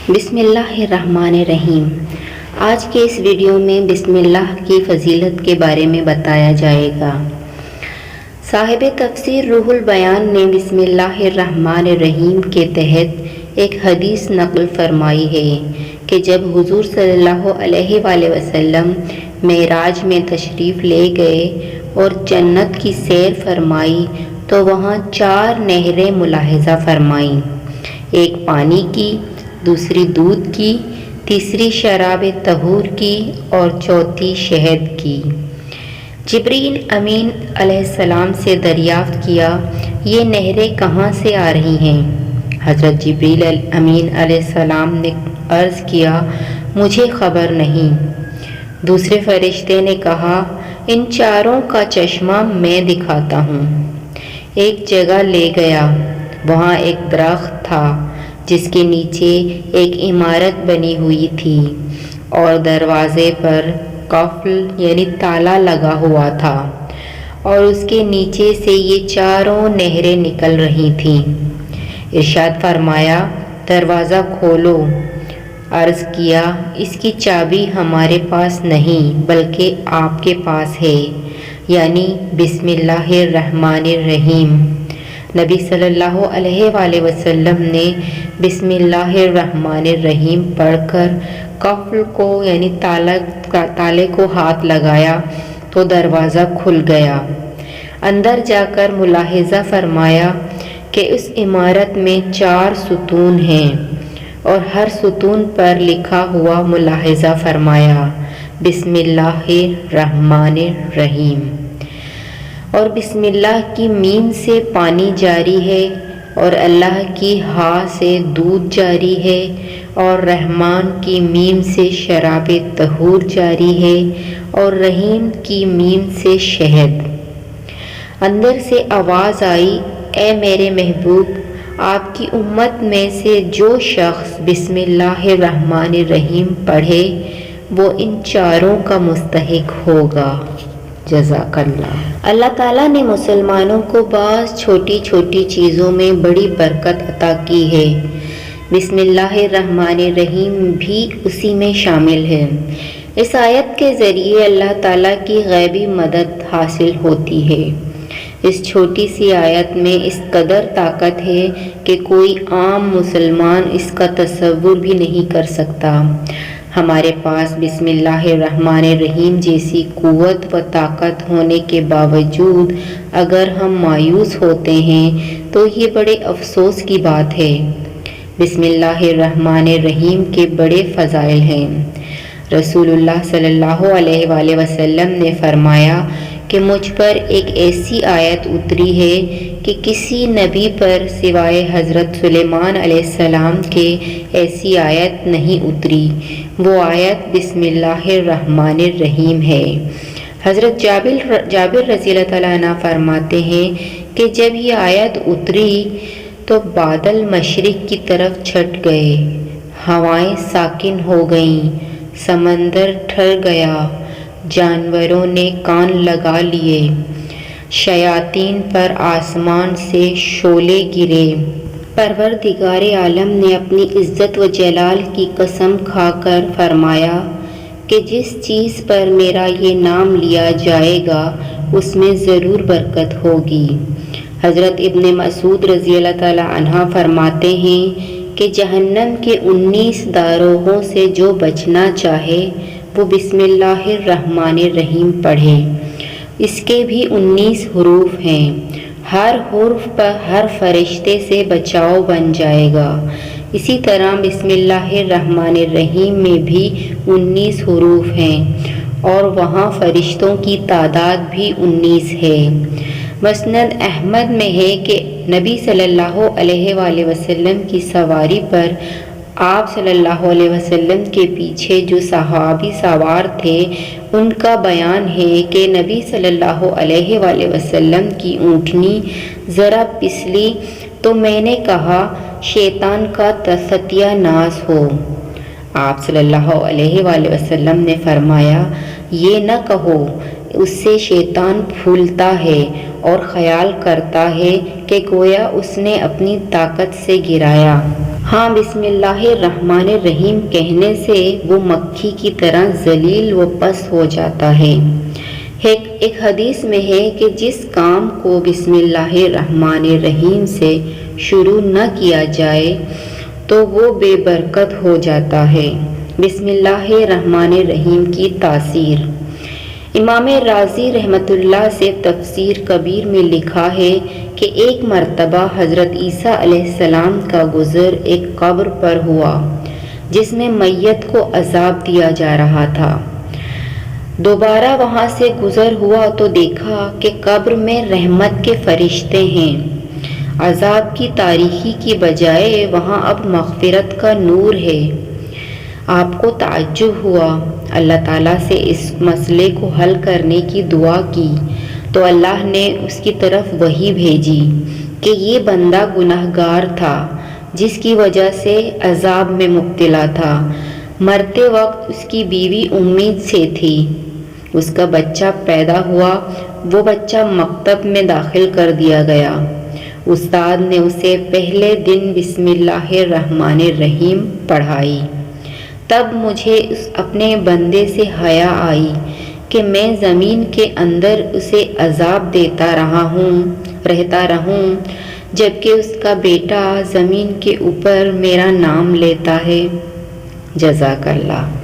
بسم اللہ الرحمن الرحیم۔ آج کے اس ویڈیو میں بسم اللہ کی فضیلت کے بارے میں بتایا جائے گا۔ صاحب تفسیر روح البیان نے بسم اللہ الرحمن الرحیم کے تحت ایک حدیث نقل فرمائی ہے کہ جب حضور صلی اللہ علیہ وآلہ وسلم معراج میں تشریف لے گئے اور جنت کی سیر فرمائی تو وہاں 4 نہریں ملاحظہ فرمائیں، ایک پانی کی، دوسری دودھ کی، تیسری شراب طہور کی اور چوتھی شہد کی۔ جبریل امین علیہ السلام سے دریافت کیا، یہ نہریں کہاں سے آ رہی ہیں؟ حضرت جبریل امین علیہ السلام نے عرض کیا، مجھے خبر نہیں۔ دوسرے فرشتے نے کہا، ان چاروں کا چشمہ میں دکھاتا ہوں۔ ایک جگہ لے گیا، وہاں ایک درخت تھا جس کے نیچے ایک عمارت بنی ہوئی تھی اور دروازے پر قفل یعنی تالا لگا ہوا تھا اور اس کے نیچے سے یہ چاروں نہریں نکل رہی تھیں۔ ارشاد فرمایا، دروازہ کھولو۔ عرض کیا، اس کی چابی ہمارے پاس نہیں بلکہ آپ کے پاس ہے، یعنی بسم اللہ الرحمن الرحیم۔ نبی صلی اللہ علیہ وآلہ وسلم نے بسم اللہ الرحمن الرحیم پڑھ کر قفل کو یعنی تالے کو ہاتھ لگایا تو دروازہ کھل گیا۔ اندر جا کر ملاحظہ فرمایا کہ اس عمارت میں 4 ستون ہیں اور ہر ستون پر لکھا ہوا ملاحظہ فرمایا، بسم اللہ الرحمن الرحیم۔ اور بسم اللہ کی میم سے پانی جاری ہے اور اللہ کی ہا سے دودھ جاری ہے اور رحمان کی میم سے شراب طہور جاری ہے اور رحیم کی میم سے شہد۔ اندر سے آواز آئی، اے میرے محبوب، آپ کی امت میں سے جو شخص بسم اللہ الرحمن الرحیم پڑھے وہ ان چاروں کا مستحق ہوگا۔ جزاک اللہ۔ اللہ تعالیٰ نے مسلمانوں کو بعض چھوٹی چھوٹی چیزوں میں بڑی برکت عطا کی ہے۔ بسم اللہ الرحمن الرحیم بھی اسی میں شامل ہے۔ اس آیت کے ذریعے اللہ تعالیٰ کی غیبی مدد حاصل ہوتی ہے۔ اس چھوٹی سی آیت میں اس قدر طاقت ہے کہ کوئی عام مسلمان اس کا تصور بھی نہیں کر سکتا۔ ہمارے پاس بسم اللہ الرحمن الرحیم جیسی قوت و طاقت ہونے کے باوجود اگر ہم مایوس ہوتے ہیں تو یہ بڑے افسوس کی بات ہے۔ بسم اللہ الرحمن الرحیم کے بڑے فضائل ہیں۔ رسول اللہ صلی اللہ علیہ وآلہ وسلم نے فرمایا کہ مجھ پر ایک ایسی آیت اتری ہے کہ کسی نبی پر سوائے حضرت سلیمان علیہ السلام کے ایسی آیت نہیں اتری، وہ آیت بسم اللہ الرحمن الرحیم ہے۔ حضرت جابر رضی اللہ تعالیٰ عنہ فرماتے ہیں کہ جب یہ آیت اتری تو بادل مشرق کی طرف چھٹ گئے، ہوائیں ساکن ہو گئیں، سمندر ٹھر گیا، جانوروں نے کان لگا لیے، شیاطین پر آسمان سے شعلے گرے۔ پروردگار عالم نے اپنی عزت و جلال کی قسم کھا کر فرمایا کہ جس چیز پر میرا یہ نام لیا جائے گا اس میں ضرور برکت ہوگی۔ حضرت ابن مسعود رضی اللہ تعالیٰ عنہ فرماتے ہیں کہ جہنم کے 19 داروغوں سے جو بچنا چاہے وہ بسم اللہ الرحمن الرحیم پڑھے۔ اس کے بھی 19 حروف ہیں، ہر حرف پر ہر فرشتے سے بچاؤ بن جائے گا۔ اسی طرح بسم اللہ الرحمن الرحیم میں بھی 19 حروف ہیں اور وہاں فرشتوں کی تعداد بھی 19 ہے۔ مسند احمد میں ہے کہ نبی صلی اللہ علیہ وآلہ وسلم کی سواری پر آپ صلی اللہ علیہ وسلم کے پیچھے جو صحابی سوار تھے ان کا بیان ہے کہ نبی صلی اللہ علیہ وآلہ وسلم کی اونٹنی ذرا پسلی تو میں نے کہا، شیطان کا ستیہ ناز ہو۔ آپ صلی اللہ علیہ وآلہ وسلم نے فرمایا، یہ نہ کہو، اس سے شیطان پھولتا ہے اور خیال کرتا ہے کہ گویا اس نے اپنی طاقت سے گرایا۔ ہاں بسم اللہ الرحمن الرحیم کہنے سے وہ مکھی کی طرح ذلیل و پس ہو جاتا ہے۔ ایک حدیث میں ہے کہ جس کام کو بسم اللہ الرحمن الرحیم سے شروع نہ کیا جائے تو وہ بے برکت ہو جاتا ہے۔ بسم اللہ الرحمن الرحیم کی تاثیر۔ امام رازی رحمۃ اللہ سے تفسیر کبیر میں لکھا ہے کہ ایک مرتبہ حضرت عیسیٰ علیہ السلام کا گزر ایک قبر پر ہوا جس میں میت کو عذاب دیا جا رہا تھا۔ دوبارہ وہاں سے گزر ہوا تو دیکھا کہ قبر میں رحمت کے فرشتے ہیں۔ عذاب کی تاریکی کی بجائے وہاں اب مغفرت کا نور ہے۔ آپ کو تعجب ہوا، اللہ تعالیٰ سے اس مسئلے کو حل کرنے کی دعا کی تو اللہ نے اس کی طرف وحی بھیجی کہ یہ بندہ گناہگار تھا جس کی وجہ سے عذاب میں مبتلا تھا۔ مرتے وقت اس کی بیوی امید سے تھی، اس کا بچہ پیدا ہوا، وہ بچہ مکتب میں داخل کر دیا گیا۔ استاد نے اسے پہلے دن بسم اللہ الرحمن الرحیم پڑھائی۔ تب مجھے اپنے بندے سے حیا آئی کہ میں زمین کے اندر اسے عذاب دیتا رہتا رہوں جبکہ اس کا بیٹا زمین کے اوپر میرا نام لیتا ہے۔ جزاک اللہ۔